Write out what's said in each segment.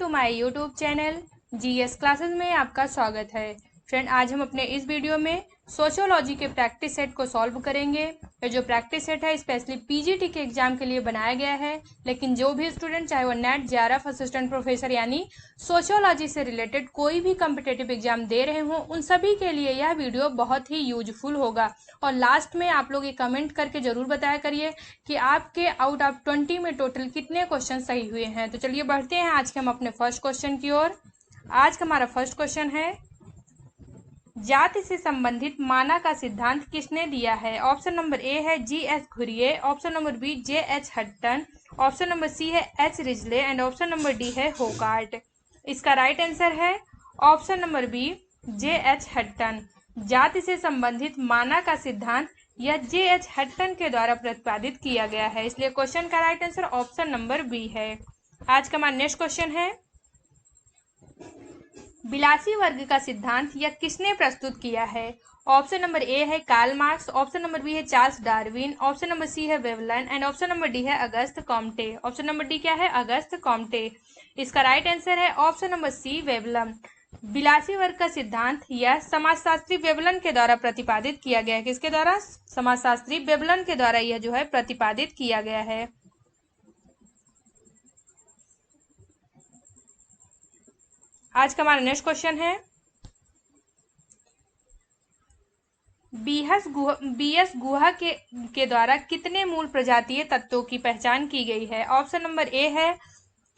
To my YouTube channel GS classes में आपका स्वागत है। फ्रेंड, आज हम अपने इस वीडियो में सोशियोलॉजी के प्रैक्टिस सेट को सॉल्व करेंगे। ये जो प्रैक्टिस सेट है स्पेशली पीजीटी के एग्जाम के लिए बनाया गया है, लेकिन जो भी स्टूडेंट चाहे वो नेट जेआरएफ असिस्टेंट प्रोफेसर यानी सोशियोलॉजी से रिलेटेड कोई भी कम्पिटेटिव एग्जाम दे रहे हों, उन सभी के लिए यह वीडियो बहुत ही यूजफुल होगा। और लास्ट में आप लोग ये कमेंट करके जरूर बताया करिए कि आपके आउट ऑफ 20 में टोटल कितने क्वेश्चन सही हुए हैं। तो चलिए बढ़ते हैं आज के हम अपने फर्स्ट क्वेश्चन की ओर। आज का हमारा फर्स्ट क्वेश्चन है, जाति से संबंधित माना का सिद्धांत किसने दिया है? ऑप्शन नंबर ए है G S. Ghurye, option number B J H. Hutton, option number C है H. Risley and option number D है होगार्ट। इसका राइट आंसर है option number B J H. Hutton. जाति से संबंधित माना का सिद्धांत यह जे.एच. हटटन के द्वारा प्रतिपादित किया गया है, इसलिए क्वेश्चन का right answer option number B है। आज का हमारा नेक्स्ट क्वेश्चन है, बिलासी वर्ग का सिद्धांत यह किसने प्रस्तुत किया है? ऑप्शन नंबर ए है Karl Marx, option number B है Charles Darwin, option number C है Veblen and option number D है August Comte. Option number D क्या है? August Comte. इसका राइट आंसर है ऑप्शन नंबर सी वेवलन। बिलासी वर्ग का सिद्धांत यह समाजशास्त्री वेवलन के द्वारा प्रतिपादित किया गया है। किसके द्वारा? समाजशास्त्री वेवलन के द्वारा यह जो है प्रतिपादित किया गया है। आज का हमारा नेक्स्ट क्वेश्चन है, बीएस गुहा के द्वारा कितने मूल प्रजातीय तत्वों की पहचान की गई है? ऑप्शन नंबर ए है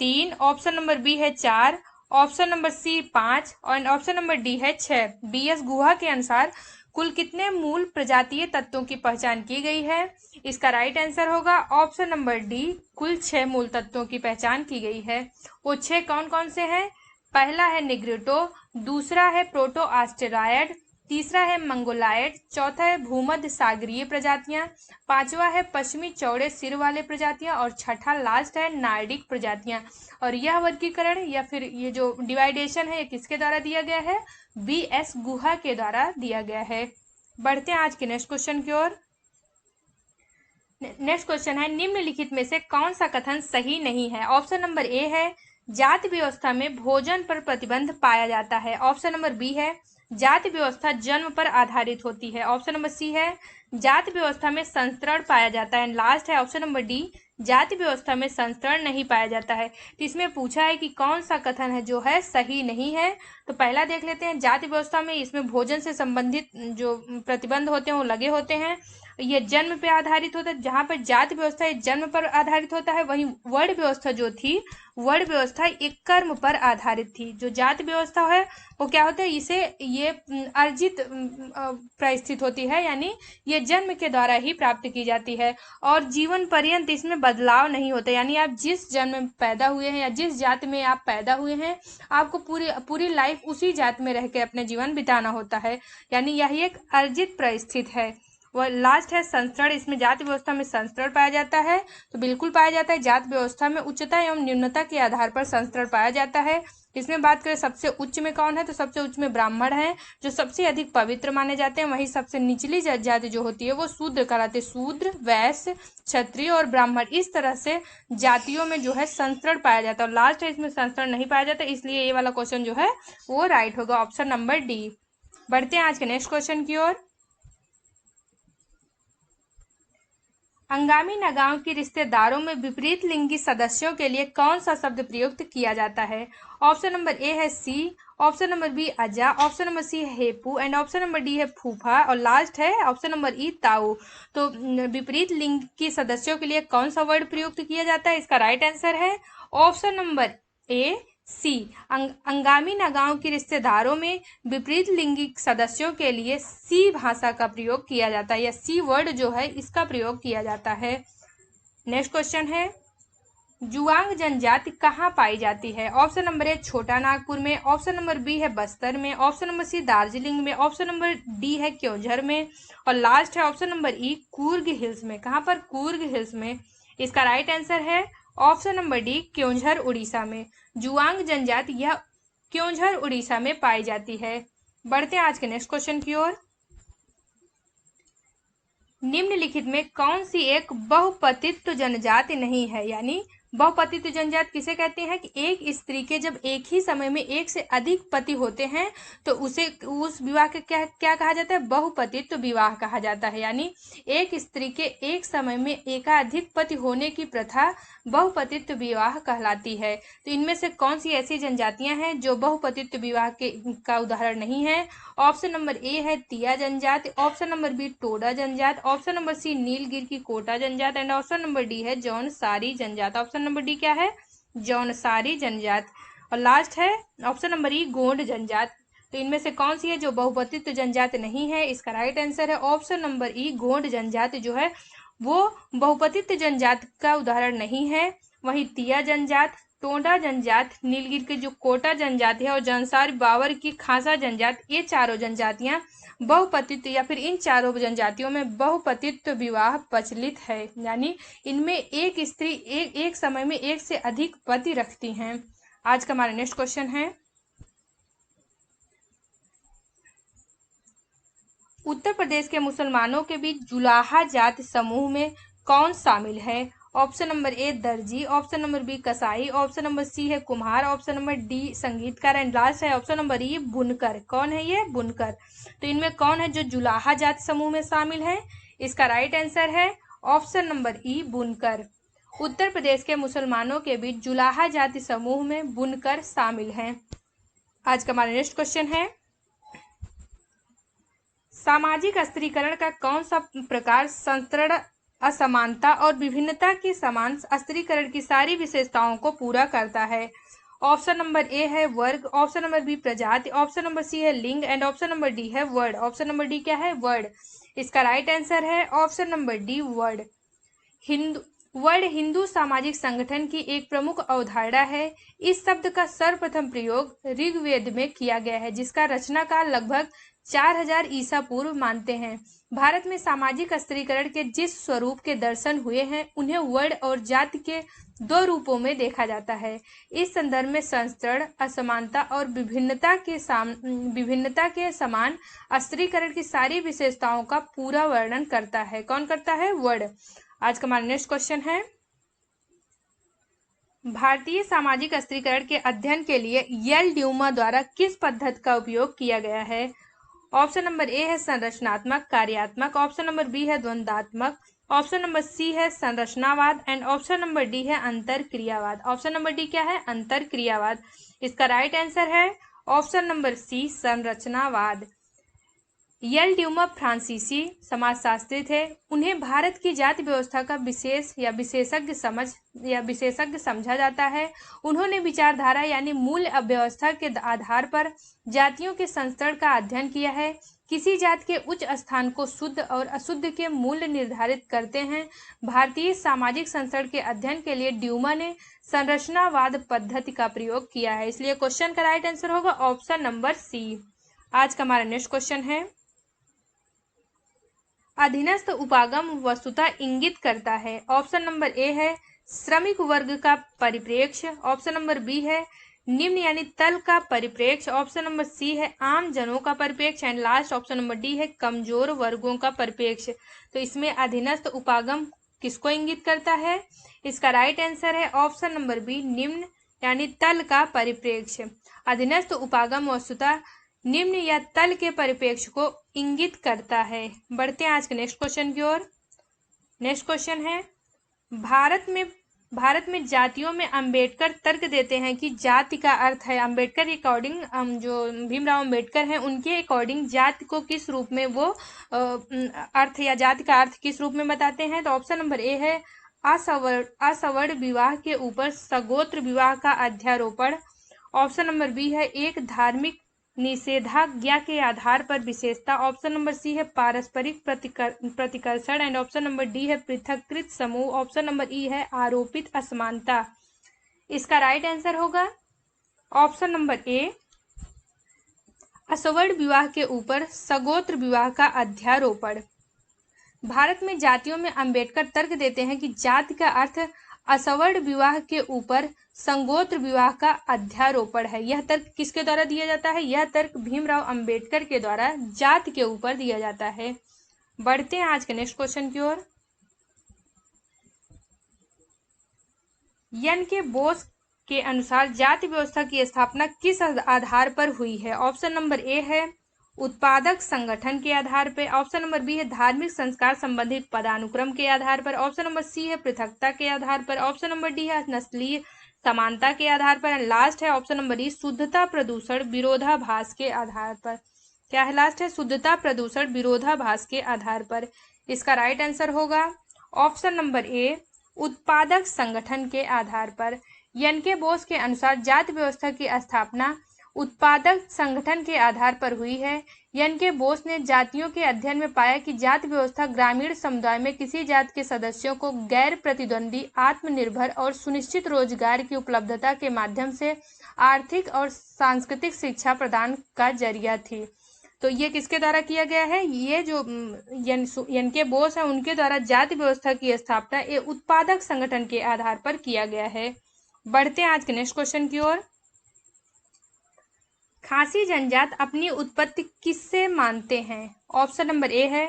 3, ऑप्शन नंबर बी है 4, ऑप्शन नंबर सी 5 और ऑप्शन नंबर डी है 6। बीएस गुहा के अनुसार कुल कितने मूल प्रजातीय तत्वों की पहचान की गई है? इसका राइट आंसर होगा ऑप्शन नंबर डी, कुल 6 मूल तत्वों की पहचान की गई है। वो 6 कौन कौन से हैं? पहला है निग्रिटो, दूसरा है प्रोटो आस्टेरॉयड, तीसरा है मंगोलायड, चौथा है भूमध्य सागरीय प्रजातियां, पांचवा है पश्चिमी चौड़े सिर वाले प्रजातियां और छठा लास्ट है नार्डिक प्रजातियां। और यह वर्गीकरण या फिर ये जो डिवाइडेशन है ये किसके द्वारा दिया गया है? बीएस गुहा के द्वारा दिया गया है। बढ़ते हैं आज के नेक्स्ट क्वेश्चन की ओर। नेक्स्ट क्वेश्चन है, निम्नलिखित में से कौन सा कथन सही नहीं है? ऑप्शन नंबर ए है जाति व्यवस्था में भोजन पर प्रतिबंध पाया जाता है, ऑप्शन नंबर बी है जाति व्यवस्था जन्म पर आधारित होती है, ऑप्शन नंबर सी है जाति व्यवस्था में संस्तरण पाया जाता है एंड लास्ट है ऑप्शन नंबर डी जाति व्यवस्था में संस्तरण नहीं पाया जाता है। तो इसमें पूछा है कि कौन सा कथन है जो है सही नहीं है। तो पहला देख लेते हैं, जाति व्यवस्था में इसमें भोजन से संबंधित जो प्रतिबंध होते हैं वो लगे होते हैं, ये जन्म पे आधारित होता है। जहां पर जाति व्यवस्था जन्म पर आधारित होता है, वहीं वर्ण व्यवस्था जो थी, वर्ण व्यवस्था एक कर्म पर आधारित थी। जो जाति व्यवस्था है वो क्या होता है, इसे ये अर्जित परिस्थिति होती है, यानी ये जन्म के द्वारा ही प्राप्त की जाती है और जीवन पर्यंत इसमें बदलाव नहीं होता। यानी आप जिस जन्म में पैदा हुए हैं या जिस जाति में आप पैदा हुए हैं, आपको पूरी लाइफ उसी जाति में रह के अपने जीवन बिताना होता है, यानी यही एक अर्जित परिस्थिति है। वह लास्ट है संस्तरण, इसमें जाति व्यवस्था में संस्तरण पाया जाता है। तो बिल्कुल पाया जाता है, जाति व्यवस्था में उच्चता एवं न्यूनता के आधार पर संस्तरण पाया जाता है। इसमें बात करें सबसे उच्च में कौन है, तो सबसे उच्च में ब्राह्मण है जो सबसे अधिक पवित्र माने जाते हैं। वहीं सबसे निचली जाति जो होती है वो शूद्र कहलाते हैं। शूद्र, वैश्य, क्षत्रिय और ब्राह्मण, इस तरह से जातियों में जो है संस्तरण पाया जाता है और लास्ट है इसमें संस्तरण नहीं पाया जाता, इसलिए ये वाला क्वेश्चन जो है वो राइट होगा, ऑप्शन नंबर डी। बढ़ते हैं आज के नेक्स्ट क्वेश्चन की ओर। अंगामी नगाओं की रिश्तेदारों में विपरीत लिंगी सदस्यों के लिए कौन सा शब्द प्रयुक्त किया जाता है? ऑप्शन नंबर ए है सी, ऑप्शन नंबर बी अजा, ऑप्शन नंबर सी है हेपू एंड ऑप्शन नंबर डी है फूफा और लास्ट है ऑप्शन नंबर ई ताऊ। तो विपरीत लिंग की सदस्यों के लिए कौन सा वर्ड प्रयुक्त किया जाता है? इसका राइट आंसर है ऑप्शन नंबर ए सी। अंगामी नगाओं के रिश्तेदारों में विपरीत लिंगिक सदस्यों के लिए सी भाषा का प्रयोग किया जाता है, या सी वर्ड जो है इसका प्रयोग किया जाता है। नेक्स्ट क्वेश्चन है, जुआंग जनजाति कहाँ पाई जाती है? ऑप्शन नंबर ए छोटा नागपुर में, ऑप्शन नंबर बी है बस्तर में, ऑप्शन नंबर सी दार्जिलिंग में, ऑप्शन नंबर डी है क्योंझर में और लास्ट है ऑप्शन नंबर ई कूर्ग हिल्स में। कहाँ पर? कूर्ग हिल्स में। इसका राइट आंसर है option number D Keonjhar Orissa में। जुआंग जनजाति यह क्योंझर उड़ीसा में पाई जाती है। बढ़ते हैं आज के नेक्स्ट क्वेश्चन की ओर। निम्नलिखित में कौन सी एक बहुपतित्व जनजाति नहीं है, यानी बहुपतित्व जनजात किसे कहते हैं कि एक स्त्री के जब एक ही समय में एक से अधिक पति होते हैं तो उसे उस विवाह के क्या क्या कहा जाता है, बहुपतित्व विवाह कहा जाता है। यानी एक स्त्री के एक समय में एकाधिक पति होने की प्रथा बहुपतित्व विवाह कहलाती है। तो इनमें से कौन सी ऐसी जनजातियां हैं जो बहुपतित्व विवाह का उदाहरण नहीं है? ऑप्शन नंबर ए है तिया जनजाति, ऑप्शन नंबर बी टोडा जनजात, ऑप्शन नंबर सी नीलगिर की कोटा जनजात एंड ऑप्शन नंबर डी है जौनसारी जनजात। ऑप्शन नंबर डी क्या है? जौनसारी जनजात। और लास्ट है ऑप्शन नंबर ई गोंड जनजात। तो इनमें से कौन सी है जो बहुपतित्व जनजात नहीं है? इसका राइट आंसर है ऑप्शन नंबर ई गोंड जनजात जो है वो बहुपतित्व जनजात का उदाहरण नहीं है। वही तिया जनजात, टोडा जनजात, नीलगिर की जो कोटा जनजाति है और जौनसारी बावर की खासा जनजात, ये चारों जनजातियां बहुपतित्व या फिर इन चारों जनजातियों में बहुपतित्व विवाह प्रचलित है। यानी इनमें एक स्त्री एक समय में एक से अधिक पति रखती हैं। आज का हमारा नेक्स्ट क्वेश्चन है, उत्तर प्रदेश के मुसलमानों के बीच जुलाहा जात समूह में कौन शामिल है? ऑप्शन नंबर ए दर्जी, ऑप्शन नंबर बी कसाई, ऑप्शन नंबर सी है कुम्हार, ऑप्शन नंबर डी संगीतकार एंड लास्ट है ऑप्शन नंबर ई बुनकर। कौन है ये? बुनकर। तो इनमें कौन है जो जुलाहा जात समूह में शामिल है? इसका राइट आंसर है ऑप्शन नंबर ई बुनकर। उत्तर प्रदेश के मुसलमानों के बीच जुलाहा जाति समूह में बुनकर शामिल हैं। आज का हमारा नेक्स्ट क्वेश्चन है, सामाजिक स्त्रीकरण का कौन सा प्रकार संतरण, असमानता और विभिन्नता के समान स्त्रीकरण की सारी विशेषताओं को पूरा करता है? ऑप्शन नंबर ए है वर्ग, ऑप्शन नंबर बी प्रजाति, ऑप्शन नंबर सी है लिंग एंड ऑप्शन नंबर डी है वर्ड। ऑप्शन नंबर डी क्या है? वर्ड। इसका राइट आंसर है option number D word. Hindu सामाजिक संगठन की एक प्रमुख अवधारणा है। इस शब्द का सर्वप्रथम प्रयोग ऋग्वेद में किया गया है, जिसका रचनाकाल लगभग 4000 ईसा पूर्व मानते हैं। भारत में सामाजिक स्त्रीकरण के जिस स्वरूप के दर्शन हुए हैं उन्हें वर्ण और जाति के दो रूपों में देखा जाता है। इस संदर्भ में संस्तरण, असमानता और विभिन्नता के समान स्त्रीकरण की सारी विशेषताओं का पूरा वर्णन करता है। कौन करता है? वर्ण। आज का हमारा नेक्स्ट क्वेश्चन है, भारतीय सामाजिक स्त्रीकरण के अध्ययन के लिए यल ड्यूमा द्वारा किस पद्धति का उपयोग किया गया है? ऑप्शन नंबर ए है संरचनात्मक कार्यात्मक, ऑप्शन नंबर बी है द्वंद्वात्मक, ऑप्शन नंबर सी है संरचनावाद एंड ऑप्शन नंबर डी है अंतरक्रियावाद। ऑप्शन नंबर डी क्या है? अंतरक्रियावाद। इसका राइट आंसर है ऑप्शन नंबर सी संरचनावाद। यल ड्यूमा फ्रांसीसी समाजशास्त्री थे। उन्हें भारत की जाति व्यवस्था का विशेषज्ञ समझा जाता है। उन्होंने विचारधारा यानी मूल अव्यवस्था के आधार पर जातियों के संस्तरण का अध्ययन किया है। किसी जाति के उच्च स्थान को शुद्ध और अशुद्ध के मूल्य निर्धारित करते हैं। भारतीय सामाजिक संस्तरण के अध्ययन के लिए ड्यूमा ने संरचनावाद पद्धति का प्रयोग किया है। इसलिए क्वेश्चन का राइट आंसर होगा ऑप्शन नंबर सी। आज का हमारा नेक्स्ट क्वेश्चन है, अधीनस्थ उपागम वस्तुतः इंगित करता है। ऑप्शन नंबर ए है श्रमिक वर्ग का परिप्रेक्ष्य, ऑप्शन नंबर बी है निम्न यानी तल का परिप्रेक्ष्य, ऑप्शन नंबर सी है आम जनों का परिप्रेक्ष्य and last option number D है कमजोर वर्गों का परिप्रेक्ष्य। तो इसमें अधीनस्थ उपागम किसको इंगित करता है? इसका राइट आंसर है ऑप्शन नंबर बी निम्न यानी तल का परिप्रेक्ष्य। अधीनस्थ उपागम वस्तुतः निम्न या तल के परिप्रेक्ष्य को इंगित करता है। बढ़ते हैं आज के नेक्स्ट क्वेश्चन की ओर। नेक्स्ट क्वेश्चन है, भारत में जातियों में अंबेडकर तर्क देते हैं कि जाति का अर्थ है, अंबेडकर के अकॉर्डिंग जो भीमराव अंबेडकर हैं उनके अकॉर्डिंग जाति को किस रूप में वो अर्थ या जाति का अर्थ किस रूप में बताते हैं? तो ऑप्शन नंबर ए है असवर्ण विवाह के ऊपर सगोत्र विवाह का अध्यारोपण, ऑप्शन नंबर बी है एक धार्मिक निषेधाज्ञा के आधार पर विशेषता, ऑप्शन नंबर सी है पारस्परिक प्रतिकर्षण एंड ऑप्शन नंबर डी है पृथक्कृत समूह, ऑप्शन नंबर ई है आरोपित असमानता। इसका राइट आंसर होगा ऑप्शन नंबर ए असवर्ण विवाह के ऊपर सगोत्र विवाह का अध्यारोपण। भारत में जातियों में अंबेडकर तर्क देते हैं कि जाति का अर्थ असवर्ण विवाह के ऊपर संगोत्र विवाह का अध्यारोपण है। यह तर्क किसके द्वारा दिया जाता है? यह तर्क भीमराव अंबेडकर के द्वारा जाति के ऊपर दिया जाता है। बढ़ते हैं आज के नेक्स्ट क्वेश्चन की ओर। एन के बोस के अनुसार जाति व्यवस्था की स्थापना किस आधार पर हुई है? ऑप्शन नंबर ए है उत्पादक संगठन के आधार पर, ऑप्शन नंबर बी है धार्मिक संस्कार संबंधित पदानुक्रम के आधार पर, ऑप्शन नंबर सी है पृथकता के आधार पर, ऑप्शन नंबर डी है नस्लीय समानता के आधार पर, लास्ट है ऑप्शन नंबर ई शुद्धता प्रदूषण विरोधाभास के आधार पर। क्या है लास्ट है? शुद्धता प्रदूषण विरोधाभास के आधार पर। इसका राइट आंसर होगा ऑप्शन नंबर ए उत्पादक संगठन के आधार पर। एन के बोस के अनुसार जाति व्यवस्था की स्थापना उत्पादक संगठन के आधार पर हुई है। एन के बोस ने जातियों के अध्ययन में पाया कि जाति व्यवस्था ग्रामीण समुदाय में किसी जाति के सदस्यों को गैर प्रतिद्वंदी, आत्मनिर्भर और सुनिश्चित रोजगार की उपलब्धता के माध्यम से आर्थिक और सांस्कृतिक शिक्षा प्रदान का जरिया थी। तो ये किसके द्वारा किया गया है? ये जो एन के बोस है उनके द्वारा जाति व्यवस्था की स्थापना ये उत्पादक संगठन के आधार पर किया गया है। बढ़ते हैं आज के नेक्स्ट क्वेश्चन की ओर। खासी जनजात अपनी उत्पत्ति किससे मानते हैं? ऑप्शन नंबर ए है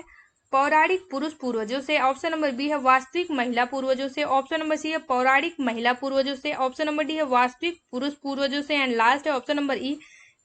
पौराणिक पुरुष पूर्वजों से, ऑप्शन नंबर बी है वास्तविक महिला पूर्वजों से, ऑप्शन नंबर सी है पौराणिक महिला पूर्वजों से, ऑप्शन नंबर डी है वास्तविक पुरुष पूर्वजों से, एंड लास्ट है ऑप्शन नंबर ई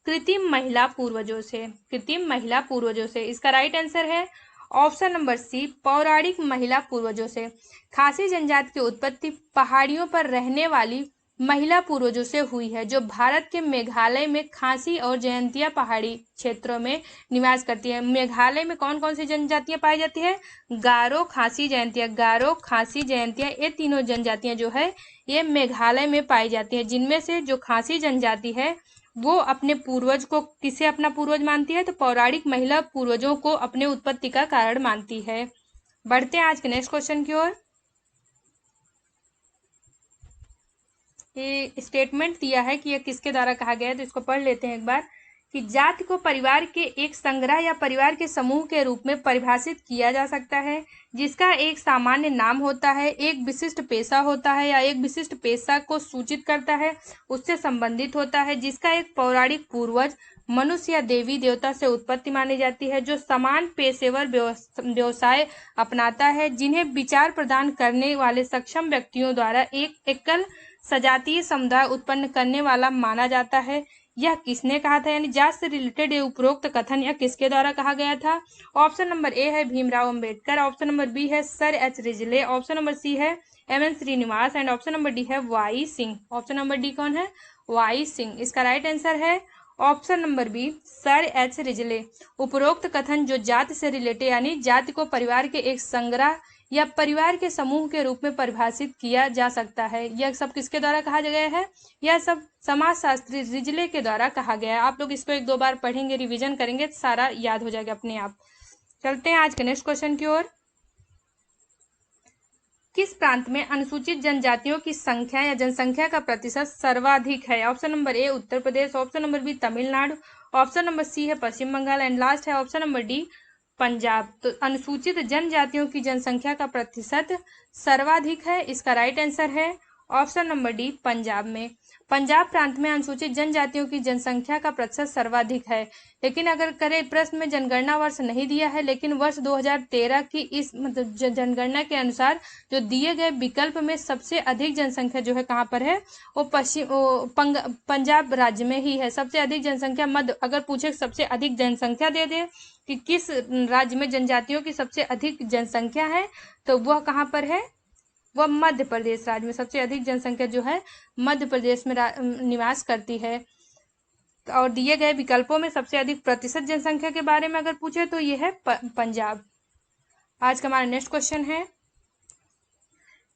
कृत्रिम महिला पूर्वजों से। कृत्रिम महिला पूर्वजों से। इसका राइट आंसर है ऑप्शन नंबर सी पौराणिक महिला पूर्वजों से। खासी जनजाति की उत्पत्ति पहाड़ियों पर रहने वाली महिला पूर्वजों से हुई है जो भारत के मेघालय में खासी और जयंतिया पहाड़ी क्षेत्रों में निवास करती है। मेघालय में कौन कौन सी जनजातियां पाई जाती है? गारो, खासी, जयंतिया। गारो, खासी, जयंतिया ये तीनों जनजातियां जो है ये मेघालय में पाई जाती है, जिनमें से जो खासी जनजाति है वो अपने पूर्वज को किसे अपना पूर्वज मानती है? तो पौराणिक महिला पूर्वजों को अपने उत्पत्ति का कारण मानती है। बढ़ते हैं आज के नेक्स्ट क्वेश्चन की ओर। ये स्टेटमेंट दिया है कि यह किसके द्वारा कहा गया है, तो इसको पढ़ लेते हैं एक बार। कि जाति को परिवार के एक संग्रह या परिवार के समूह के रूप में परिभाषित किया जा सकता है जिसका एक सामान्य नाम होता है, एक विशिष्ट पेशा होता है या एक विशिष्ट पेशा को सूचित करता है, उससे संबंधित होता है, जिसका एक पौराणिक पूर्वज मनुष्य या देवी देवता से उत्पत्ति मानी जाती है, जो समान पेशेवर व्यवसाय अपनाता है, जिन्हें विचार प्रदान करने वाले सक्षम व्यक्तियों द्वारा एक एकल सजातीय समुदाय उत्पन्न करने वाला माना जाता है। यह किसने कहा था? यानी जात से रिलेटेड ये उपरोक्त कथन यह किसके द्वारा कहा गया था? ऑप्शन नंबर ए है Bhimrao Ambedkar, option number B है sir H Risley, option number C है M N. Srinivas and option number D है Y Singh. Option number D कौन है? वाई सिंह। इसका राइट आंसर है option number B sir H Risley. उपरोक्त कथन जो जाति से रिलेटेड यानी जाति को परिवार के एक संग्रह या परिवार के समूह के रूप में परिभाषित किया जा सकता है, यह सब किसके द्वारा कहा गया है? यह सब समाजशास्त्री रिजले के द्वारा कहा गया है। आप लोग इसको एक दो बार पढ़ेंगे, रिवीजन करेंगे, सारा याद हो जाएगा अपने आप। चलते हैं आज के नेक्स्ट क्वेश्चन की ओर। किस प्रांत में अनुसूचित जनजातियों की संख्या या जनसंख्या का प्रतिशत सर्वाधिक है? Option number A Uttar Pradesh, option number B Tamil Nadu, option number C है पश्चिम बंगाल एंड लास्ट है ऑप्शन नंबर डी पंजाब। तो अनुसूचित जनजातियों की जनसंख्या का प्रतिशत सर्वाधिक है, इसका राइट आंसर है ऑप्शन नंबर डी पंजाब में। पंजाब प्रांत में अनुसूचित जनजातियों की जनसंख्या का प्रतिशत सर्वाधिक है। लेकिन अगर करें प्रश्न में जनगणना वर्ष नहीं दिया है, लेकिन वर्ष 2013 की इस मतलब जनगणना के अनुसार जो दिए गए विकल्प में सबसे अधिक जनसंख्या जो है कहाँ पर है? वो पंजाब राज्य में ही है। सबसे अधिक जनसंख्या मध्य अगर पूछे सबसे अधिक जनसंख्या दे दे कि किस राज्य में जनजातियों की सबसे अधिक जनसंख्या है, तो वह कहाँ पर है? वह मध्य प्रदेश राज्य में सबसे अधिक जनसंख्या जो है मध्य प्रदेश में निवास करती है। और दिए गए विकल्पों में सबसे अधिक प्रतिशत जनसंख्या के बारे में अगर पूछे तो यह है पंजाब। आज का हमारा नेक्स्ट क्वेश्चन है,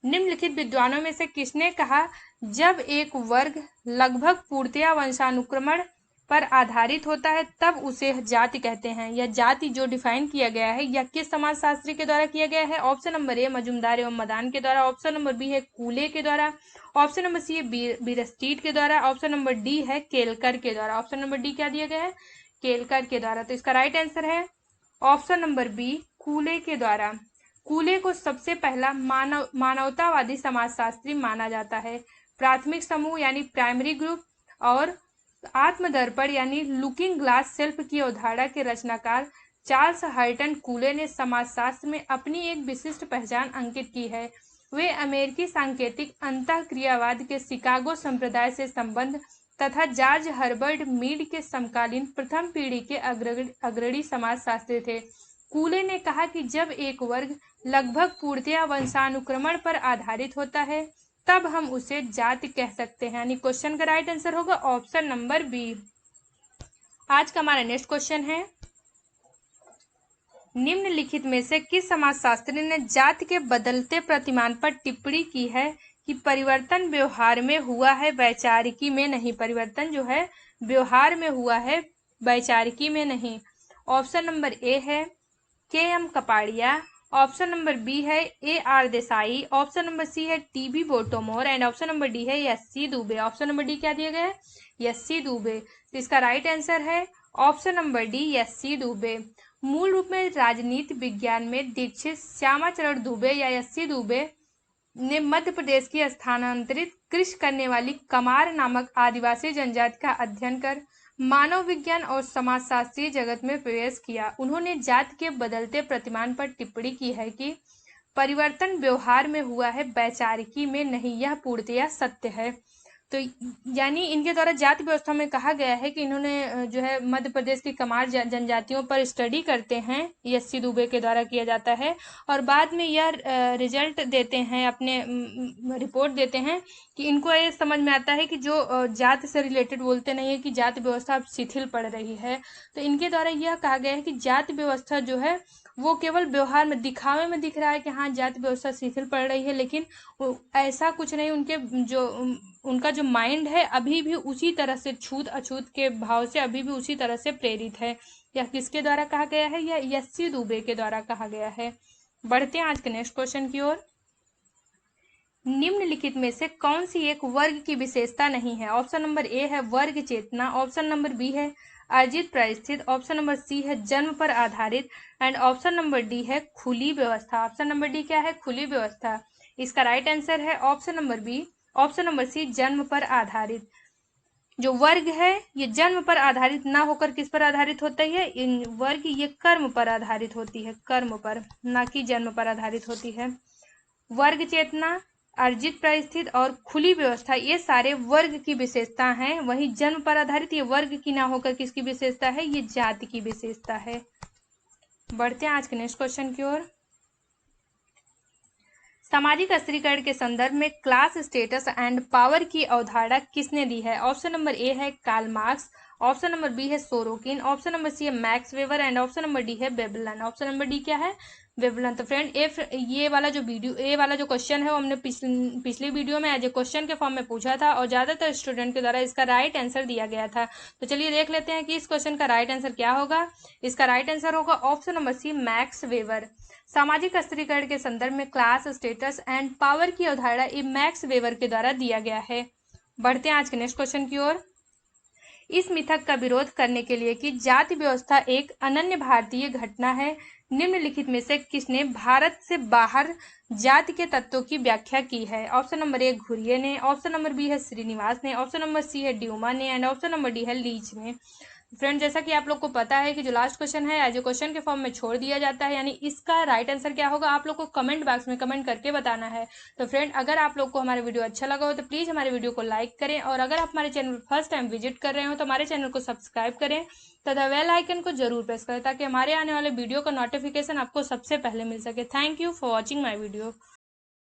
निम्नलिखित विद्वानों में से किसने कहा जब एक वर्ग लगभग पूर्णतया वंशानुक्रमण पर आधारित होता है तब उसे जाति कहते हैं? यह जाति जो डिफाइन किया गया है यह किस समाजशास्त्री के द्वारा किया गया है? ऑप्शन नंबर ए मजुमदार एवं मदान के द्वारा, ऑप्शन नंबर बी है कूले के द्वारा, ऑप्शन नंबर सी है बीरस्टीट के द्वारा, ऑप्शन नंबर डी है केलकर के द्वारा। ऑप्शन नंबर डी क्या दिया गया है? केलकर के द्वारा। तो इसका राइट आंसर है ऑप्शन नंबर बी कूले के द्वारा। कूले को सबसे पहला मानवतावादी समाजशास्त्री माना जाता है। प्राथमिक समूह यानी प्राइमरी ग्रुप और आत्मदर्पण यानी लुकिंग ग्लास सेल्फ की अवधारणा के रचनाकार चार्ल्स हर्टन कूले ने समाजशास्त्र में अपनी एक विशिष्ट पहचान अंकित की है। वे अमेरिकी सांकेतिक अंतःक्रियावाद के शिकागो संप्रदाय से संबंध तथा जॉर्ज हर्बर्ट मीड के समकालीन प्रथम पीढ़ी के अग्रणी समाजशास्त्री थे। कूले ने कहा कि जब एक वर्ग लगभग पूर्णतया वंशानुक्रमण पर आधारित होता है तब हम उसे जाति कह सकते हैं। यानी क्वेश्चन का राइट आंसर होगा ऑप्शन नंबर बी। आज का हमारा नेक्स्ट क्वेश्चन है, निम्नलिखित में से किस समाजशास्त्री ने जाति के बदलते प्रतिमान पर टिप्पणी की है कि परिवर्तन व्यवहार में हुआ है, वैचारिकी में नहीं। परिवर्तन जो है व्यवहार में हुआ है, वैचारिकी में नहीं। ऑप्शन नंबर ए है K M. Kapadia, option number B है A R. Desai, option number C है T B. Bottomore and option number D है S C. Dube. Option number D क्या दिया गया है? एस.सी. दुबे। तो इसका राइट आंसर है option number D S C. Dube. मूल रूप में राजनीति विज्ञान में दीक्षित श्यामाचरण दुबे या एस.सी. दुबे ने मध्य प्रदेश की स्थानांतरित कृषि करने वाली कमार नामक आदिवासी जनजाति का अध्ययन कर मानव विज्ञान और समाजशास्त्रीय जगत में प्रवेश किया। उन्होंने जाति के बदलते प्रतिमान पर टिप्पणी की है कि परिवर्तन व्यवहार में हुआ है, वैचारिकी में नहीं। यह पूर्णतया सत्य है। तो यानी इनके द्वारा जाति व्यवस्था में कहा गया है कि इन्होंने जो है मध्य प्रदेश की कमार जनजातियों पर स्टडी करते हैं, एस.सी. दुबे के द्वारा किया जाता है, और बाद में यह रिजल्ट देते हैं, अपने रिपोर्ट देते हैं कि इनको ये समझ में आता है कि जो जाति से रिलेटेड बोलते नहीं है कि जाति व्यवस्था अब शिथिल पड़ रही है। तो इनके द्वारा यह कहा गया है कि जाति व्यवस्था जो है वो केवल व्यवहार में, दिखावे में दिख रहा है कि हाँ जाति व्यवस्था शिथिल पड़ रही है, लेकिन ऐसा कुछ नहीं। उनका जो माइंड है अभी भी उसी तरह से छूत अछूत के भाव से अभी भी उसी तरह से प्रेरित है। यह किसके द्वारा कहा गया है? यह एस.सी. दुबे के द्वारा कहा गया है। बढ़ते हैं आज के नेक्स्ट क्वेश्चन की ओर। निम्नलिखित में से कौन सी एक वर्ग की विशेषता नहीं है? ऑप्शन नंबर ए है वर्ग चेतना, ऑप्शन नंबर बी है अर्जित परिस्थिति, ऑप्शन नंबर सी है जन्म पर आधारित एंड ऑप्शन नंबर डी है खुली व्यवस्था। ऑप्शन नंबर डी क्या है? खुली व्यवस्था। इसका राइट आंसर है option number B, option number C जन्म पर आधारित। जो वर्ग है ये जन्म पर आधारित ना होकर किस पर आधारित होता है? इन वर्ग ये कर्म पर आधारित होती है, कर्म पर, ना कि जन्म पर आधारित होती है। वर्ग चेतना, अर्जित परिस्थिति और खुली व्यवस्था ये सारे वर्ग की विशेषता हैं। वहीं जन्म पर आधारित ये वर्ग की ना होकर किसकी विशेषता है? ये जाति की विशेषता है। बढ़ते हैं आज के नेक्स्ट क्वेश्चन की ओर। सामाजिक स्थिरीकरण के संदर्भ में क्लास स्टेटस एंड पावर की अवधारणा किसने दी है? ऑप्शन नंबर ए है Karl Marx, option number B है सोरोकिन, ऑप्शन नंबर सी है Max Weber and option number D है वेबलन। ऑप्शन नंबर डी क्या है? वेबलन। तो फ्रेंड ये वाला जो क्वेश्चन है वो हमने पिछली वीडियो में एज ए क्वेश्चन के फॉर्म में पूछा था और ज्यादातर स्टूडेंट के द्वारा इसका राइट आंसर दिया गया था। तो चलिए देख लेते हैं कि इस क्वेश्चन का राइट आंसर क्या होगा। इसका राइट आंसर होगा option number C Max Weber. सामाजिक स्थिरीकरण के संदर्भ में क्लास स्टेटस एंड पावर की अवधारणा ये मैक्स वेबर के द्वारा दिया गया है। बढ़ते हैं आज के नेक्स्ट क्वेश्चन की ओर। इस मिथक का विरोध करने के लिए कि जाति व्यवस्था एक अनन्य भारतीय घटना है, निम्नलिखित में से किसने भारत से बाहर जाति के तत्वों की व्याख्या की है? ऑप्शन नंबर ए घुरिये ने, ऑप्शन नंबर बी है श्रीनिवास ने, ऑप्शन नंबर सी है ड्यूमा ने एंड ऑप्शन नंबर डी है लीच ने। फ्रेंड जैसा कि आप लोग को पता है कि जो लास्ट क्वेश्चन है एज ए क्वेश्चन के फॉर्म में छोड़ दिया जाता है, यानी इसका राइट आंसर क्या होगा आप लोग को कमेंट बॉक्स में कमेंट करके बताना है। तो फ्रेंड अगर आप लोग को हमारा वीडियो अच्छा लगा हो तो प्लीज़ हमारे वीडियो को लाइक करें और अगर आप हमारे चैनल पर फर्स्ट टाइम विजिट कर रहे हो तो हमारे चैनल को सब्सक्राइब करें तथा बेल आइकन को जरूर प्रेस करें ताकि हमारे आने वाले वीडियो का नोटिफिकेशन आपको सबसे पहले मिल सके। Thank you for watching my video.